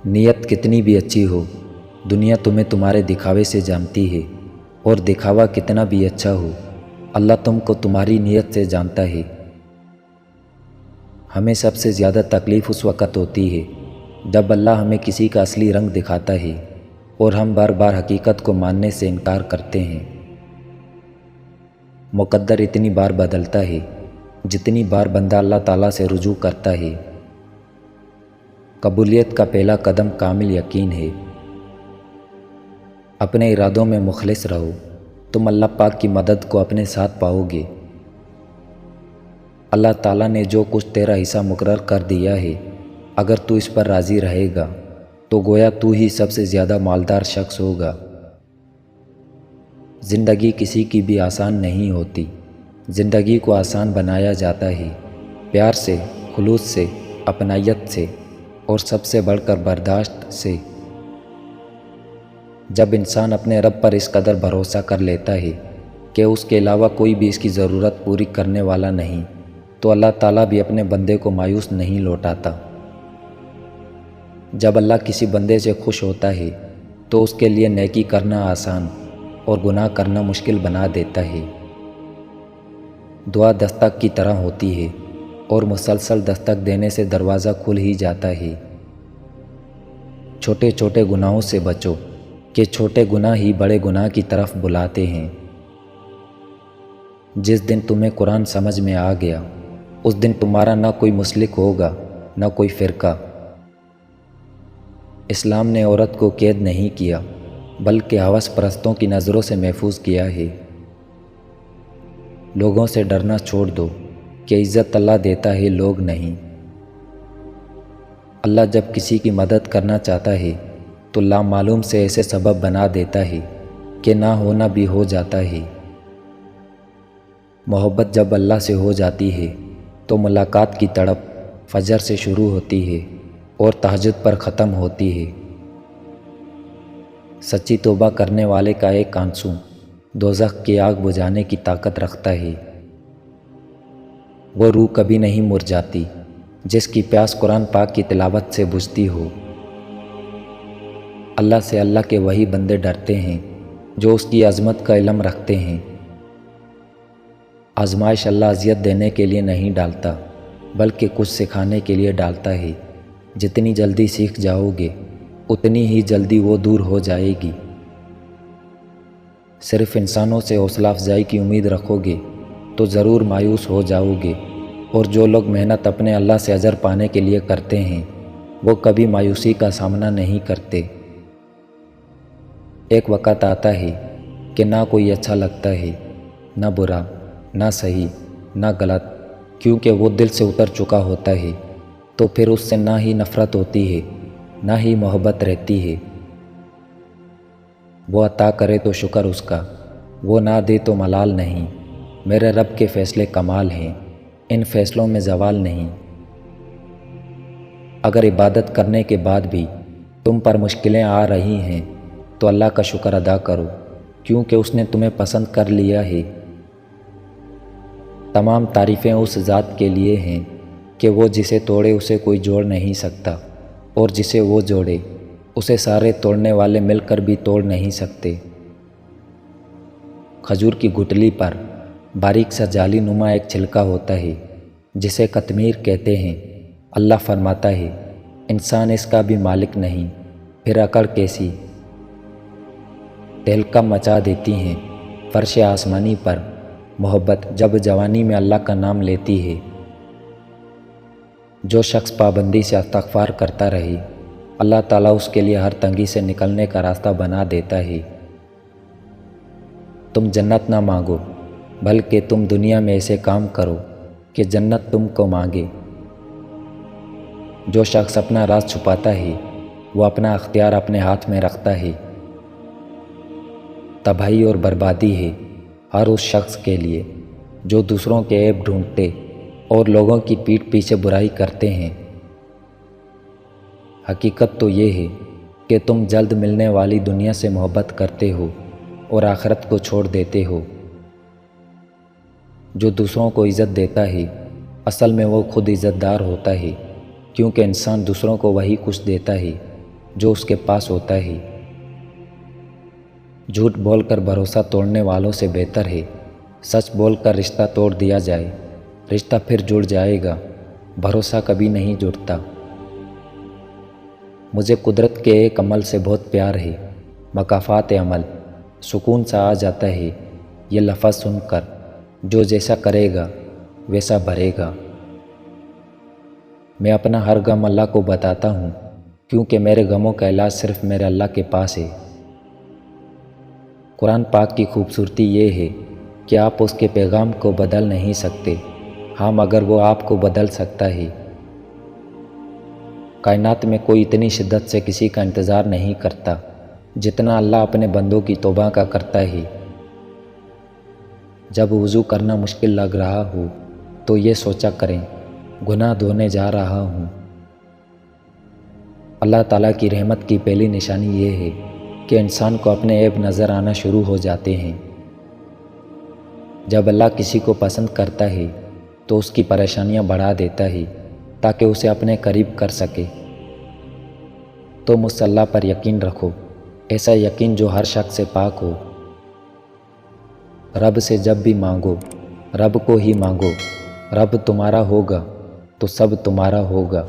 نیت کتنی بھی اچھی ہو، دنیا تمہیں تمہارے دکھاوے سے جانتی ہے، اور دکھاوا کتنا بھی اچھا ہو، اللہ تم کو تمہاری نیت سے جانتا ہے۔ ہمیں سب سے زیادہ تکلیف اس وقت ہوتی ہے جب اللہ ہمیں کسی کا اصلی رنگ دکھاتا ہے اور ہم بار بار حقیقت کو ماننے سے انکار کرتے ہیں۔ مقدر اتنی بار بدلتا ہے جتنی بار بندہ اللہ تعالیٰ سے رجوع کرتا ہے۔ قبولیت کا پہلا قدم کامل یقین ہے۔ اپنے ارادوں میں مخلص رہو، تم اللہ پاک کی مدد کو اپنے ساتھ پاؤ گے۔ اللہ تعالیٰ نے جو کچھ تیرا حصہ مقرر کر دیا ہے، اگر تو اس پر راضی رہے گا تو گویا تو ہی سب سے زیادہ مالدار شخص ہوگا۔ زندگی کسی کی بھی آسان نہیں ہوتی، زندگی کو آسان بنایا جاتا ہے پیار سے، خلوص سے، اپنائیت سے، اور سب سے بڑھ کر برداشت سے۔ جب انسان اپنے رب پر اس قدر بھروسہ کر لیتا ہے کہ اس کے علاوہ کوئی بھی اس کی ضرورت پوری کرنے والا نہیں، تو اللہ تعالیٰ بھی اپنے بندے کو مایوس نہیں لوٹاتا۔ جب اللہ کسی بندے سے خوش ہوتا ہے تو اس کے لیے نیکی کرنا آسان اور گناہ کرنا مشکل بنا دیتا ہے۔ دعا دستک کی طرح ہوتی ہے اور مسلسل دستک دینے سے دروازہ کھل ہی جاتا ہے۔ چھوٹے چھوٹے گناہوں سے بچو کہ چھوٹے گناہ ہی بڑے گناہ کی طرف بلاتے ہیں۔ جس دن تمہیں قرآن سمجھ میں آ گیا، اس دن تمہارا نہ کوئی مسلک ہوگا، نہ کوئی فرقہ۔ اسلام نے عورت کو قید نہیں کیا، بلکہ ہوس پرستوں کی نظروں سے محفوظ کیا ہے۔ لوگوں سے ڈرنا چھوڑ دو کہ عزت اللہ دیتا ہے، لوگ نہیں۔ اللہ جب کسی کی مدد کرنا چاہتا ہے تو لامعلوم سے ایسے سبب بنا دیتا ہے کہ نہ ہونا بھی ہو جاتا ہے۔ محبت جب اللہ سے ہو جاتی ہے تو ملاقات کی تڑپ فجر سے شروع ہوتی ہے اور تہجد پر ختم ہوتی ہے۔ سچی توبہ کرنے والے کا ایک آنسو دوزخ کی آگ بجھانے کی طاقت رکھتا ہے۔ وہ روح کبھی نہیں مرجھاتی جس کی پیاس قرآن پاک کی تلاوت سے بجھتی ہو۔ اللہ سے اللہ کے وہی بندے ڈرتے ہیں جو اس کی عظمت کا علم رکھتے ہیں۔ آزمائش اللہ اذیت دینے کے لیے نہیں ڈالتا، بلکہ کچھ سکھانے کے لیے ڈالتا ہے۔ جتنی جلدی سیکھ جاؤ گے اتنی ہی جلدی وہ دور ہو جائے گی۔ صرف انسانوں سے حوصلہ افزائی کی امید رکھو گے تو ضرور مایوس ہو جاؤ گے، اور جو لوگ محنت اپنے اللہ سے اجر پانے کے لیے کرتے ہیں وہ کبھی مایوسی کا سامنا نہیں کرتے۔ ایک وقت آتا ہے کہ نہ کوئی اچھا لگتا ہے، نہ برا، نہ صحیح، نہ غلط، کیونکہ وہ دل سے اتر چکا ہوتا ہے۔ تو پھر اس سے نہ ہی نفرت ہوتی ہے، نہ ہی محبت رہتی ہے۔ وہ عطا کرے تو شکر اس کا، وہ نہ دے تو ملال نہیں۔ میرے رب کے فیصلے کمال ہیں، ان فیصلوں میں زوال نہیں۔ اگر عبادت کرنے کے بعد بھی تم پر مشکلیں آ رہی ہیں تو اللہ کا شکر ادا کرو، کیونکہ اس نے تمہیں پسند کر لیا ہے۔ تمام تعریفیں اس ذات کے لیے ہیں کہ وہ جسے توڑے اسے کوئی جوڑ نہیں سکتا، اور جسے وہ جوڑے اسے سارے توڑنے والے مل کر بھی توڑ نہیں سکتے۔ کھجور کی گٹلی پر باریک سا جالی نما ایک چھلکا ہوتا ہے جسے قطمیر کہتے ہیں۔ اللہ فرماتا ہے انسان اس کا بھی مالک نہیں، پھر عقل کیسی؟ تہلکہ مچا دیتی ہیں فرش آسمانی پر محبت جب جوانی میں اللہ کا نام لیتی ہے۔ جو شخص پابندی سے استغفار کرتا رہے، اللہ تعالیٰ اس کے لیے ہر تنگی سے نکلنے کا راستہ بنا دیتا ہے۔ تم جنت نہ مانگو، بلکہ تم دنیا میں ایسے کام کرو کہ جنت تم کو مانگے۔ جو شخص اپنا راز چھپاتا ہے وہ اپنا اختیار اپنے ہاتھ میں رکھتا ہے۔ تباہی اور بربادی ہے ہر اس شخص کے لیے جو دوسروں کے عیب ڈھونڈتے اور لوگوں کی پیٹھ پیچھے برائی کرتے ہیں۔ حقیقت تو یہ ہے کہ تم جلد ملنے والی دنیا سے محبت کرتے ہو اور آخرت کو چھوڑ دیتے ہو۔ جو دوسروں کو عزت دیتا ہے اصل میں وہ خود عزت دار ہوتا ہے، کیونکہ انسان دوسروں کو وہی کچھ دیتا ہے جو اس کے پاس ہوتا ہے۔ جھوٹ بول کر بھروسہ توڑنے والوں سے بہتر ہے سچ بول کر رشتہ توڑ دیا جائے۔ رشتہ پھر جڑ جائے گا، بھروسہ کبھی نہیں جڑتا۔ مجھے قدرت کے ایک عمل سے بہت پیار ہے، مکافات عمل۔ سکون سا آ جاتا ہے یہ لفظ سن کر، جو جیسا کرے گا ویسا بھرے گا۔ میں اپنا ہر غم اللہ کو بتاتا ہوں، کیونکہ میرے غموں کا علاج صرف میرے اللہ کے پاس ہے۔ قرآن پاک کی خوبصورتی یہ ہے کہ آپ اس کے پیغام کو بدل نہیں سکتے، ہاں مگر وہ آپ کو بدل سکتا ہے۔ کائنات میں کوئی اتنی شدت سے کسی کا انتظار نہیں کرتا جتنا اللہ اپنے بندوں کی توبہ کا کرتا ہے۔ جب وضو کرنا مشکل لگ رہا ہو تو یہ سوچا کریں، گناہ دھونے جا رہا ہوں۔ اللہ تعالیٰ کی رحمت کی پہلی نشانی یہ ہے کہ انسان کو اپنے عیب نظر آنا شروع ہو جاتے ہیں۔ جب اللہ کسی کو پسند کرتا ہے تو اس کی پریشانیاں بڑھا دیتا ہے تاکہ اسے اپنے قریب کر سکے۔ تو مصالحہ پر یقین رکھو، ایسا یقین جو ہر شک سے پاک ہو۔ رب سے جب بھی مانگو رب کو ہی مانگو، رب تمہارا ہوگا تو سب تمہارا ہوگا۔